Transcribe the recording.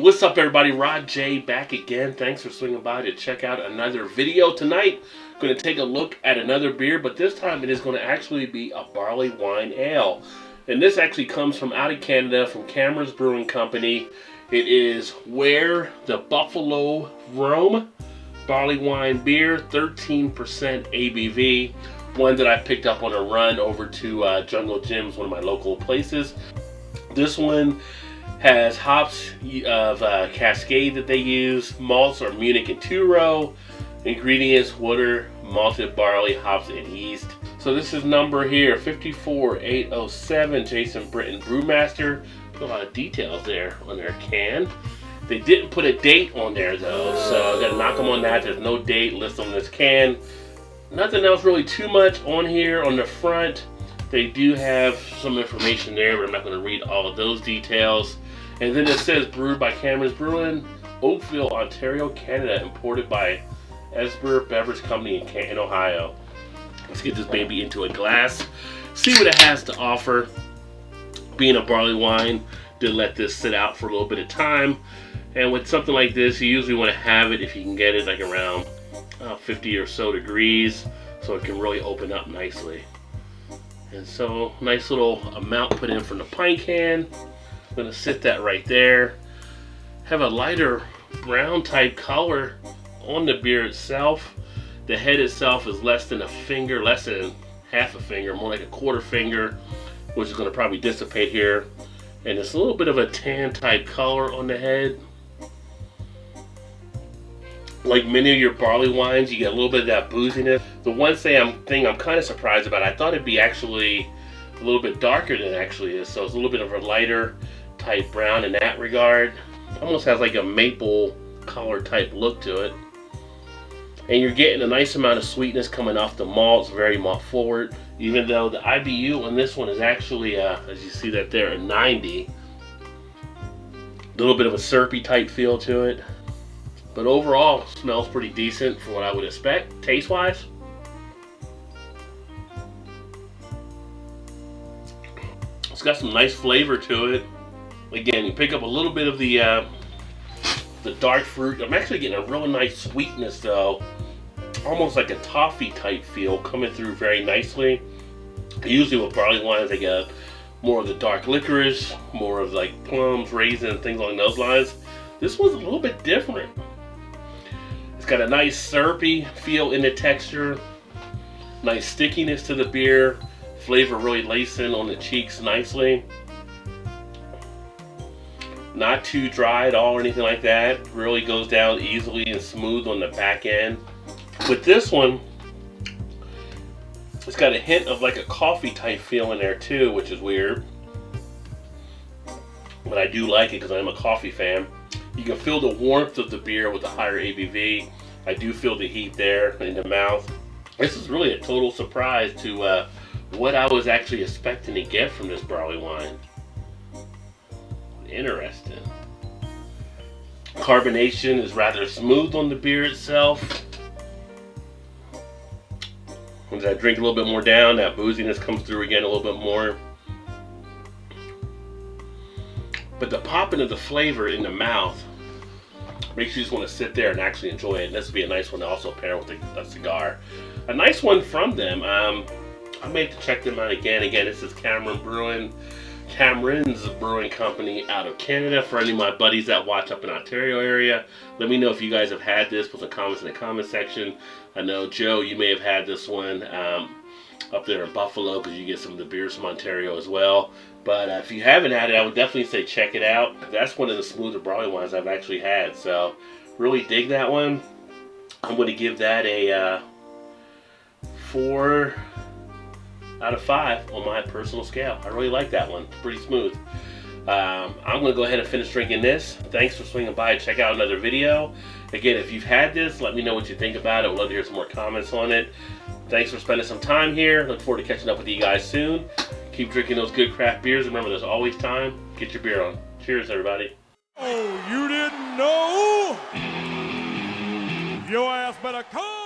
What's up, everybody? Rod J back again. Thanks for swinging by to check out another video. Tonight, I'm going to take a look at another beer, but this time it is going to actually be a barley wine ale. And this actually comes from out of Canada, from Cameron's Brewing Company. It is Where the Buffalo Roam barley wine beer, 13% ABV. One that I picked up on a run over to Jungle Jim's, one of my local places. This one has hops of Cascade that they use. Malts are Munich and two-row. Ingredients: water, malted barley, hops, and yeast. So this is number here, 54807, Jason Britton Brewmaster. Put a lot of details there on their can. They didn't put a date on there though, so I gotta knock them on that. There's no date listed on this can. Nothing else really too much on here. On the front, they do have some information there, but I'm not going to read all of those details. And then it says brewed by Cameron's Brewing, Oakville, Ontario, Canada, imported by Esber Beverage Company in Ohio. Let's get this baby into a glass, see what it has to offer. Being a barley wine, did let this sit out for a little bit of time. And with something like this, you usually want to have it, if you can get it, like around 50 or so degrees, so it can really open up nicely. And so, nice little amount put in from the pint can. I'm going to sit that right there. Have a lighter brown type color on the beer itself. The head itself is less than a finger, less than half a finger, more like a quarter finger, which is going to probably dissipate here. And it's a little bit of a tan type color on the head. Like many of your barley wines, you get a little bit of that booziness. The one thing I'm kind of surprised about, I thought it'd be actually a little bit darker than it actually is. So it's a little bit of a lighter type brown in that regard. Almost has like a maple color type look to it. And you're getting a nice amount of sweetness coming off the malts, very malt forward. Even though the IBU on this one is actually, as you see that there, a 90. A little bit of a syrupy type feel to it. But overall, smells pretty decent for what I would expect, taste-wise. It's got some nice flavor to it. Again, you pick up a little bit of the dark fruit. I'm actually getting a really nice sweetness though. Almost like a toffee type feel coming through very nicely. Usually with barley wines, they get more of the dark licorice, more of like plums, raisins, things along those lines. This one's a little bit different. It's got a nice syrupy feel in the texture, nice stickiness to the beer, flavor really lacing on the cheeks nicely. Not too dry at all or anything like that. Really goes down easily and smooth on the back end. With this one, it's got a hint of like a coffee type feel in there too, which is weird. But I do like it because I'm a coffee fan. You can feel the warmth of the beer with the higher ABV. I do feel the heat there in the mouth. This is really a total surprise to what I was actually expecting to get from this barley wine. Interesting. Carbonation is rather smooth on the beer itself. As I drink a little bit more down, that booziness comes through again a little bit more. But the popping of the flavor in the mouth makes you just want to sit there and actually enjoy it. And this would be a nice one to also pair with a cigar. A nice one from them. I may have to check them out again. Again, this is Cameron's Brewing Company out of Canada. For any of my buddies that watch up in Ontario area, let me know if you guys have had this. Put some comments in the comment section. I know, Joe, you may have had this one up there in Buffalo because you get some of the beers from Ontario as well. But if you haven't had it, I would definitely say check it out. That's one of the smoother barley wines I've actually had. So really dig that one. I'm going to give that a 4 out of 5 on my personal scale. I really like that one. It's pretty smooth. I'm going to go ahead and finish drinking this. Thanks for swinging by and check out another video. Again, if you've had this, let me know what you think about it. I'd love to hear some more comments on it. Thanks for spending some time here. Look forward to catching up with you guys soon. Keep drinking those good craft beers. Remember, there's always time. Get your beer on. Cheers, everybody. Oh, you didn't know? Your ass better come.